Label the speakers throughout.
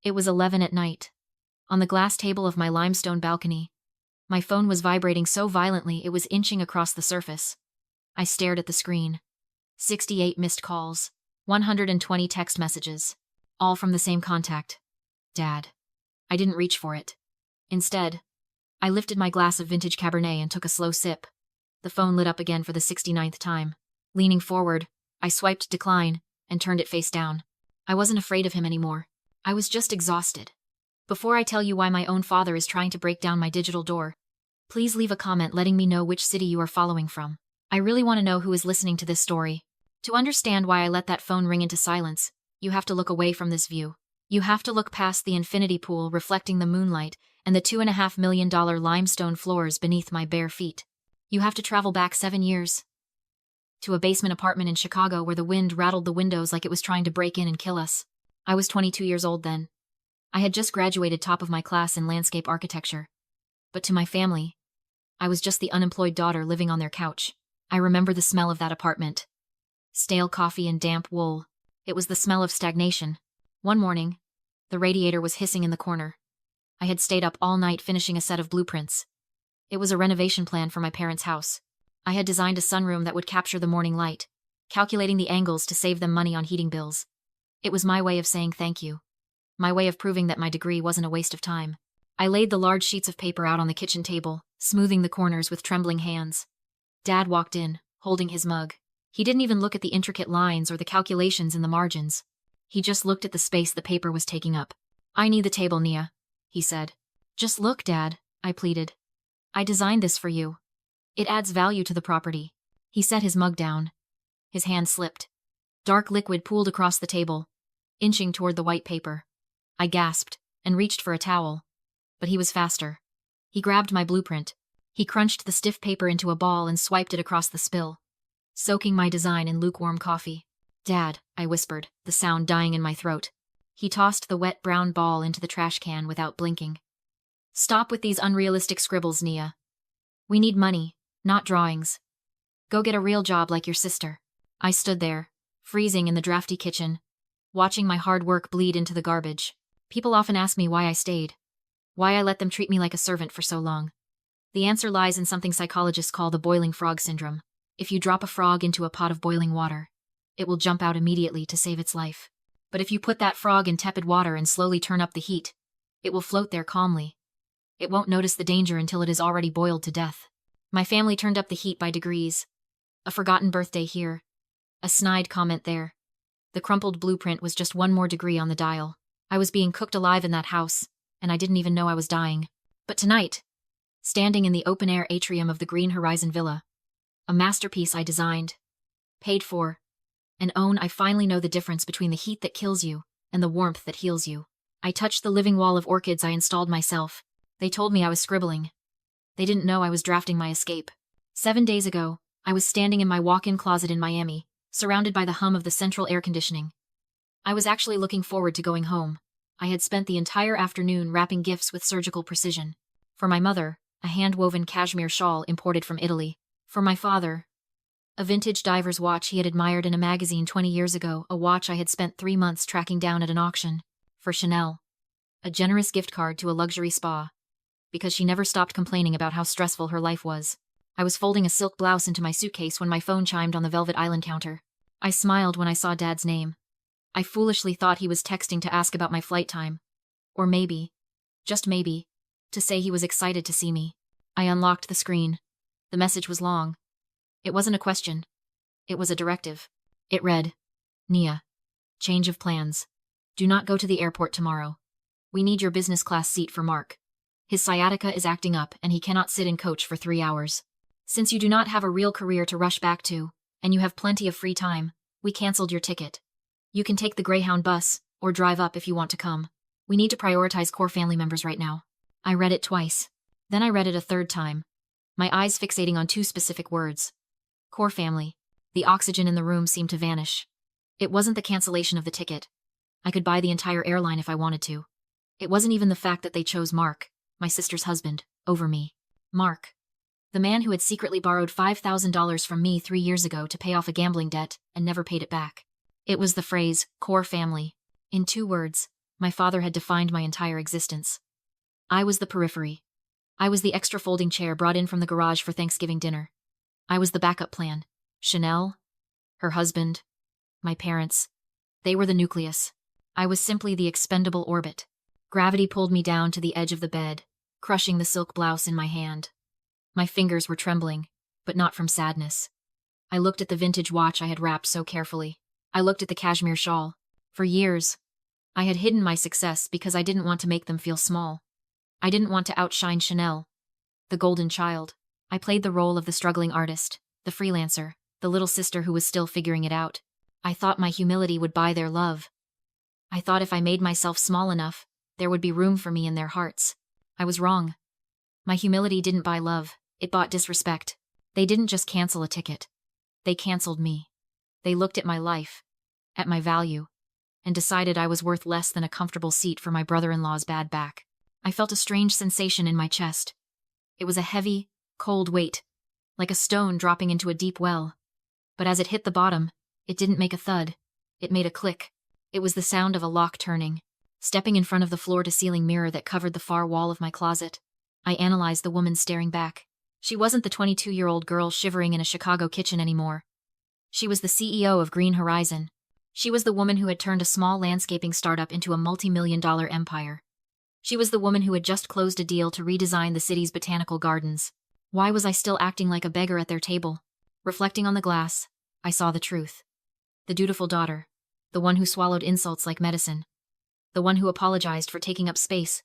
Speaker 1: It was 11 at night. On the glass table of my limestone balcony, my phone was vibrating so violently it was inching across the surface. I stared at the screen. 68 missed calls, 120 text messages, all from the same contact. Dad. I didn't reach for it. Instead, I lifted my glass of vintage Cabernet and took a slow sip. The phone lit up again for the 69th time. Leaning forward, I swiped decline and turned it face down. I wasn't afraid of him anymore. I was just exhausted. Before I tell you why my own father is trying to break down my digital door, please leave a comment letting me know which city you are following from. I really want to know who is listening to this story. To understand why I let that phone ring into silence, you have to look away from this view. You have to look past the infinity pool reflecting the moonlight and the $2.5 million limestone floors beneath my bare feet. You have to travel back 7 years. To a basement apartment in Chicago where the wind rattled the windows like it was trying to break in and kill us. I was 22 years old then. I had just graduated top of my class in landscape architecture. But to my family, I was just the unemployed daughter living on their couch. I remember the smell of that apartment. Stale coffee and damp wool. It was the smell of stagnation. One morning, the radiator was hissing in the corner. I had stayed up all night finishing a set of blueprints. It was a renovation plan for my parents' house. I had designed a sunroom that would capture the morning light, calculating the angles to save them money on heating bills. It was my way of saying thank you. My way of proving that my degree wasn't a waste of time. I laid the large sheets of paper out on the kitchen table, smoothing the corners with trembling hands. Dad walked in, holding his mug. He didn't even look at the intricate lines or the calculations in the margins. He just looked at the space the paper was taking up. "I need the table, Nia," he said. "Just look, Dad," I pleaded. "I designed this for you. It adds value to the property." He set his mug down. His hand slipped. Dark liquid pooled across the table, inching toward the white paper. I gasped and reached for a towel. But he was faster. He grabbed my blueprint. He crunched the stiff paper into a ball and swiped it across the spill, soaking my design in lukewarm coffee. "Dad," I whispered, the sound dying in my throat. He tossed the wet brown ball into the trash can without blinking. "Stop with these unrealistic scribbles, Nia. We need money, not drawings. Go get a real job like your sister." I stood there, freezing in the drafty kitchen, watching my hard work bleed into the garbage. People often ask me why I stayed, why I let them treat me like a servant for so long. The answer lies in something psychologists call the boiling frog syndrome. If you drop a frog into a pot of boiling water, it will jump out immediately to save its life. But if you put that frog in tepid water and slowly turn up the heat, it will float there calmly. It won't notice the danger until it is already boiled to death. My family turned up the heat by degrees. A forgotten birthday here. A snide comment there. The crumpled blueprint was just one more degree on the dial. I was being cooked alive in that house, and I didn't even know I was dying. But tonight, standing in the open-air atrium of the Green Horizon Villa, a masterpiece I designed, paid for, and own, I finally know the difference between the heat that kills you and the warmth that heals you. I touched the living wall of orchids I installed myself. They told me I was scribbling. They didn't know I was drafting my escape. 7 days ago, I was standing in my walk-in closet in Miami, surrounded by the hum of the central air conditioning. I was actually looking forward to going home. I had spent the entire afternoon wrapping gifts with surgical precision. For my mother, a hand-woven cashmere shawl imported from Italy. For my father, a vintage diver's watch he had admired in a magazine 20 years ago, a watch I had spent 3 months tracking down at an auction. For Chanel, a generous gift card to a luxury spa, because she never stopped complaining about how stressful her life was. I was folding a silk blouse into my suitcase when my phone chimed on the Velvet Island counter. I smiled when I saw Dad's name. I foolishly thought he was texting to ask about my flight time. Or maybe, just maybe, to say he was excited to see me. I unlocked the screen. The message was long. It wasn't a question. It was a directive. It read, "Nia, change of plans. Do not go to the airport tomorrow. We need your business class seat for Mark. His sciatica is acting up and he cannot sit in coach for 3 hours. Since you do not have a real career to rush back to, and you have plenty of free time, we canceled your ticket. You can take the Greyhound bus, or drive up if you want to come. We need to prioritize core family members right now." I read it twice. Then I read it a third time, my eyes fixating on 2 specific words. Core family. The oxygen in the room seemed to vanish. It wasn't the cancellation of the ticket. I could buy the entire airline if I wanted to. It wasn't even the fact that they chose Mark, my sister's husband, over me. Mark, the man who had secretly borrowed $5,000 from me 3 years ago to pay off a gambling debt and never paid it back. It was the phrase, core family. In 2 words, My father had defined my entire existence. I was the periphery. I was the extra folding chair brought in from the garage for Thanksgiving dinner. I was the backup plan. Chanel, her husband, my parents, they were the nucleus. I was simply the expendable orbit. Gravity pulled me down to the edge of the bed, crushing the silk blouse in my hand. My fingers were trembling, but not from sadness. I looked at the vintage watch I had wrapped so carefully. I looked at the cashmere shawl. For years, I had hidden my success because I didn't want to make them feel small. I didn't want to outshine Chanel, the golden child. I played the role of the struggling artist, the freelancer, the little sister who was still figuring it out. I thought my humility would buy their love. I thought if I made myself small enough, there would be room for me in their hearts. I was wrong. My humility didn't buy love, it bought disrespect. They didn't just cancel a ticket. They canceled me. They looked at my life, at my value, and decided I was worth less than a comfortable seat for my brother-in-law's bad back. I felt a strange sensation in my chest. It was a heavy, cold weight, like a stone dropping into a deep well. But as it hit the bottom, it didn't make a thud. It made a click. It was the sound of a lock turning. Stepping in front of the floor-to-ceiling mirror that covered the far wall of my closet, I analyzed the woman staring back. She wasn't the 22-year-old girl shivering in a Chicago kitchen anymore. She was the CEO of Green Horizon. She was the woman who had turned a small landscaping startup into a multi-million-dollar empire. She was the woman who had just closed a deal to redesign the city's botanical gardens. Why was I still acting like a beggar at their table? Reflecting on the glass, I saw the truth. The dutiful daughter. The one who swallowed insults like medicine. The one who apologized for taking up space.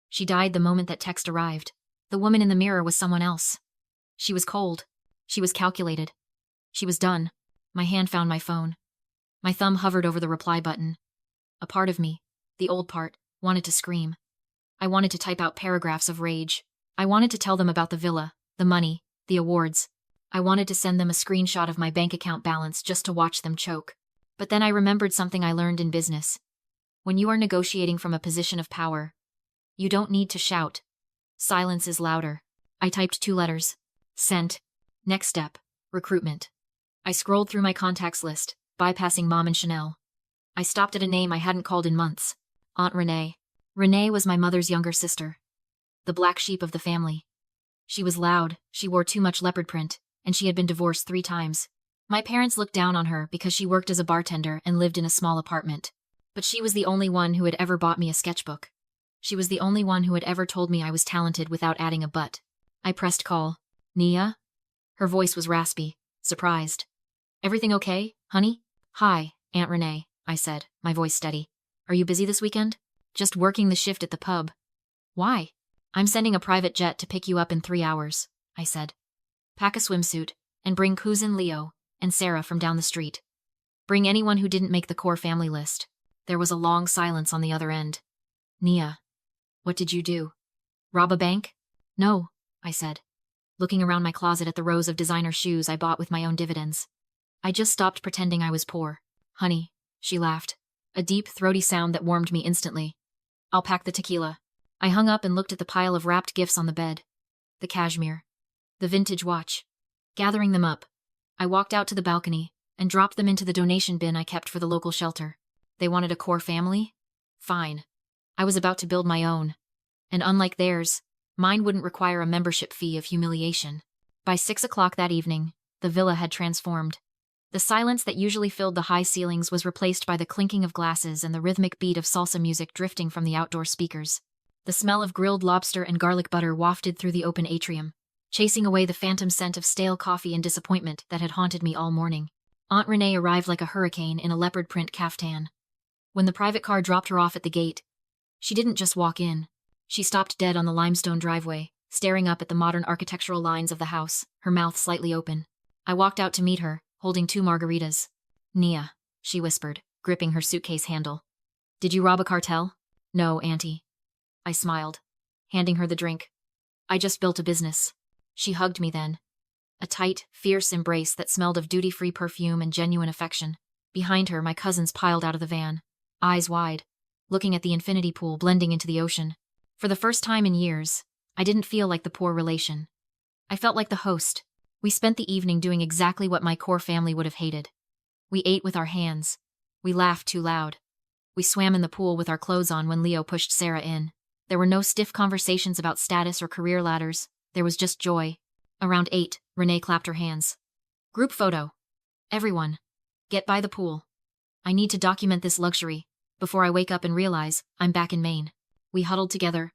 Speaker 1: She died the moment that text arrived. The woman in the mirror was someone else. She was cold. She was calculated. She was done. My hand found my phone. My thumb hovered over the reply button. A part of me, the old part, wanted to scream. I wanted to type out paragraphs of rage. I wanted to tell them about the villa, the money, the awards. I wanted to send them a screenshot of my bank account balance just to watch them choke. But then I remembered something I learned in business. When you are negotiating from a position of power, you don't need to shout. Silence is louder. I typed 2 letters. Sent. Next step. Recruitment. I scrolled through my contacts list, bypassing Mom and Chanel. I stopped at a name I hadn't called in months. Aunt Renee. Renee was my mother's younger sister. The black sheep of the family. She was loud, she wore too much leopard print, and she had been divorced 3 times. My parents looked down on her because she worked as a bartender and lived in a small apartment. But she was the only one who had ever bought me a sketchbook. She was the only one who had ever told me I was talented without adding a but. I pressed call. Nia? Her voice was raspy, surprised. Everything okay, honey? Hi, Aunt Renee, I said, my voice steady. Are you busy this weekend? Just working the shift at the pub. Why? I'm sending a private jet to pick you up in 3 hours, I said. Pack a swimsuit, and bring cousin Leo and Sarah from down the street. Bring anyone who didn't make the core family list. There was a long silence on the other end. Nia, what did you do? Rob a bank? No, I said, looking around my closet at the rows of designer shoes I bought with my own dividends. I just stopped pretending I was poor. Honey, she laughed, a deep, throaty sound that warmed me instantly. I'll pack the tequila. I hung up and looked at the pile of wrapped gifts on the bed. The cashmere. The vintage watch. Gathering them up, I walked out to the balcony and dropped them into the donation bin I kept for the local shelter. They wanted a core family? Fine. I was about to build my own. And unlike theirs, mine wouldn't require a membership fee of humiliation. By 6 o'clock that evening, the villa had transformed. The silence that usually filled the high ceilings was replaced by the clinking of glasses and the rhythmic beat of salsa music drifting from the outdoor speakers. The smell of grilled lobster and garlic butter wafted through the open atrium, chasing away the phantom scent of stale coffee and disappointment that had haunted me all morning. Aunt Renee arrived like a hurricane in a leopard print caftan. When the private car dropped her off at the gate, she didn't just walk in. She stopped dead on the limestone driveway, staring up at the modern architectural lines of the house, her mouth slightly open. I walked out to meet her, holding 2 margaritas. Nia, she whispered, gripping her suitcase handle. Did you rob a cartel? No, Auntie. I smiled, handing her the drink. I just built a business. She hugged me then. A tight, fierce embrace that smelled of duty-free perfume and genuine affection. Behind her, my cousins piled out of the van, eyes wide, looking at the infinity pool blending into the ocean. For the first time in years, I didn't feel like the poor relation. I felt like the host. We spent the evening doing exactly what my core family would have hated. We ate with our hands. We laughed too loud. We swam in the pool with our clothes on when Leo pushed Sarah in. There were no stiff conversations about status or career ladders. There was just joy. Around 8, Renee clapped her hands. Group photo. Everyone. Get by the pool. I need to document this luxury before I wake up and realize I'm back in Maine. We huddled together.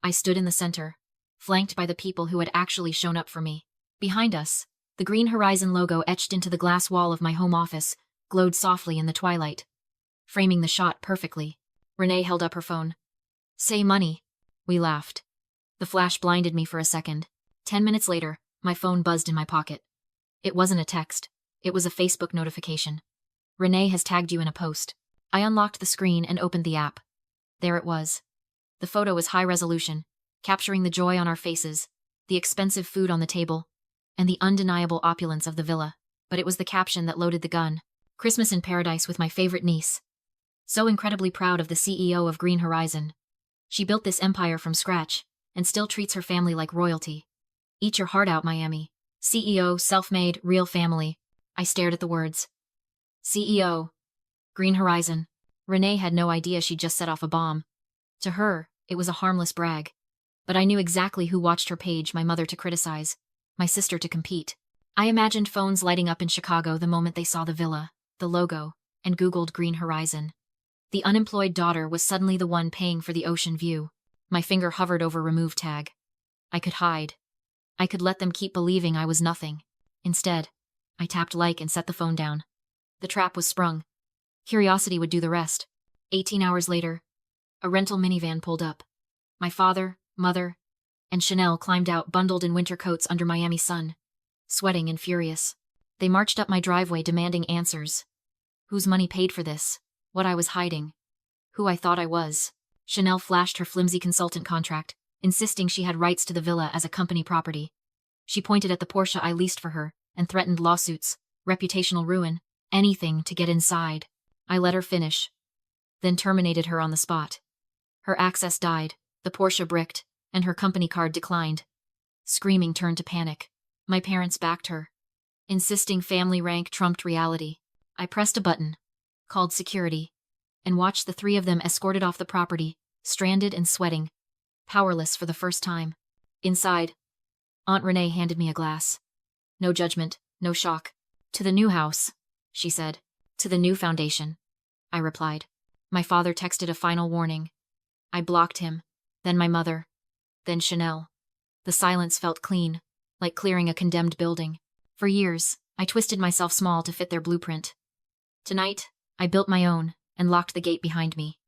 Speaker 1: I stood in the center, flanked by the people who had actually shown up for me. Behind us, the Green Horizon logo etched into the glass wall of my home office glowed softly in the twilight, framing the shot perfectly. Renee held up her phone. Say money. We laughed. The flash blinded me for a second. 10 minutes later, my phone buzzed in my pocket. It wasn't a text. It was a Facebook notification. Renee has tagged you in a post. I unlocked the screen and opened the app. There it was. The photo was high resolution, capturing the joy on our faces, the expensive food on the table, and the undeniable opulence of the villa. But it was the caption that loaded the gun. Christmas in paradise with my favorite niece. So incredibly proud of the CEO of Green Horizon. She built this empire from scratch, and still treats her family like royalty. Eat your heart out, Miami. CEO, self-made, real family. I stared at the words. CEO. Green Horizon. Renee had no idea she'd just set off a bomb. To her, it was a harmless brag. But I knew exactly who watched her page, my mother to criticize, my sister to compete. I imagined phones lighting up in Chicago the moment they saw the villa, the logo, and Googled Green Horizon. The unemployed daughter was suddenly the one paying for the ocean view. My finger hovered over remove tag. I could hide. I could let them keep believing I was nothing. Instead, I tapped like and set the phone down. The trap was sprung. Curiosity would do the rest. 18 hours later, a rental minivan pulled up. My father, mother, and Chanel climbed out bundled in winter coats under Miami sun, sweating and furious. They marched up my driveway demanding answers. Whose money paid for this? What I was hiding? Who I thought I was? Chanel flashed her flimsy consultant contract, insisting she had rights to the villa as a company property. She pointed at the Porsche I leased for her and threatened lawsuits, reputational ruin, anything to get inside. I let her finish, then terminated her on the spot. Her access died, the Porsche bricked, and her company card declined. Screaming turned to panic. My parents backed her, insisting family rank trumped reality. I pressed a button, called security, and watched the three of them escorted off the property, stranded and sweating, powerless for the first time. Inside, Aunt Renee handed me a glass. No judgment, no shock. To the new house, she said. To the new foundation, I replied. My father texted a final warning. I blocked him, then my mother, then Chanel. The silence felt clean, like clearing a condemned building. For years, I twisted myself small to fit their blueprint. Tonight, I built my own and locked the gate behind me.